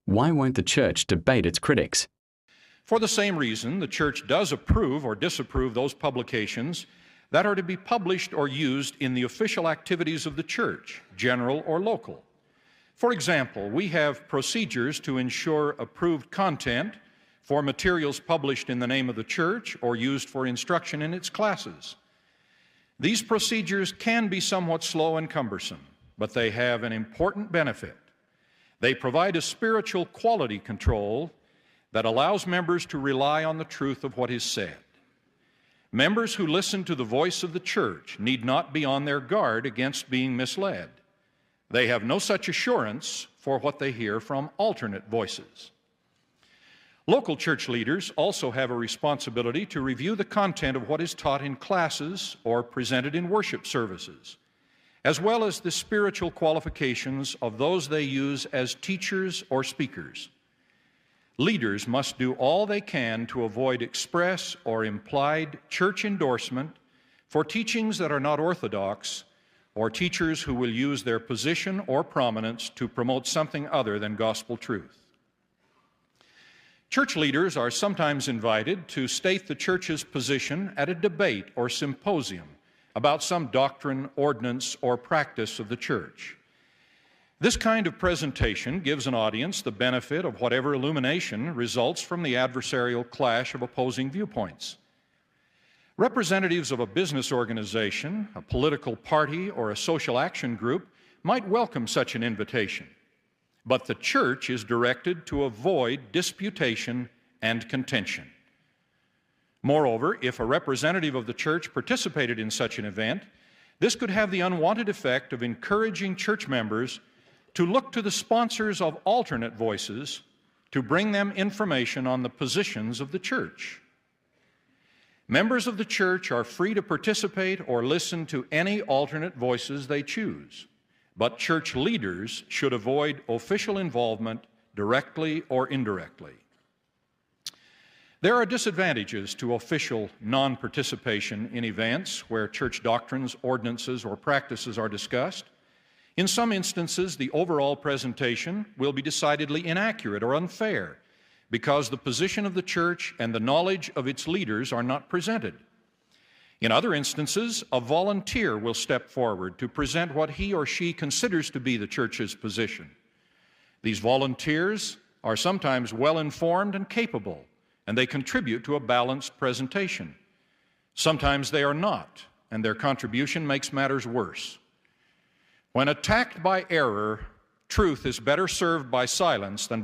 Why won't the church debate its critics? For the same reason, the church does approve or disapprove those publications that are to be published or used in the official activities of the church, general or local. For example, we have procedures to ensure approved content for materials published in the name of the church or used for instruction in its classes. These procedures can be somewhat slow and cumbersome, but they have an important benefit. They provide a spiritual quality control that allows members to rely on the truth of what is said. Members who listen to the voice of the church need not be on their guard against being misled. They have no such assurance for what they hear from alternate voices. Local church leaders also have a responsibility to review the content of what is taught in classes or presented in worship services, as well as the spiritual qualifications of those they use as teachers or speakers. Leaders must do all they can to avoid express or implied church endorsement for teachings that are not orthodox or teachers who will use their position or prominence to promote something other than gospel truth. Church leaders are sometimes invited to state the church's position at a debate or symposium about some doctrine, ordinance, or practice of the church. This kind of presentation gives an audience the benefit of whatever illumination results from the adversarial clash of opposing viewpoints. Representatives of a business organization, a political party, or a social action group might welcome such an invitation, but the church is directed to avoid disputation and contention. Moreover, if a representative of the church participated in such an event, this could have the unwanted effect of encouraging church members to look to the sponsors of alternate voices to bring them information on the positions of the church. Members of the church are free to participate or listen to any alternate voices they choose, but church leaders should avoid official involvement directly or indirectly. There are disadvantages to official non-participation in events where church doctrines, ordinances, or practices are discussed. In some instances, the overall presentation will be decidedly inaccurate or unfair because the position of the church and the knowledge of its leaders are not presented. In other instances, a volunteer will step forward to present what he or she considers to be the church's position. These volunteers are sometimes well-informed and capable, and they contribute to a balanced presentation. Sometimes they are not, and their contribution makes matters worse. When attacked by error, truth is better served by silence than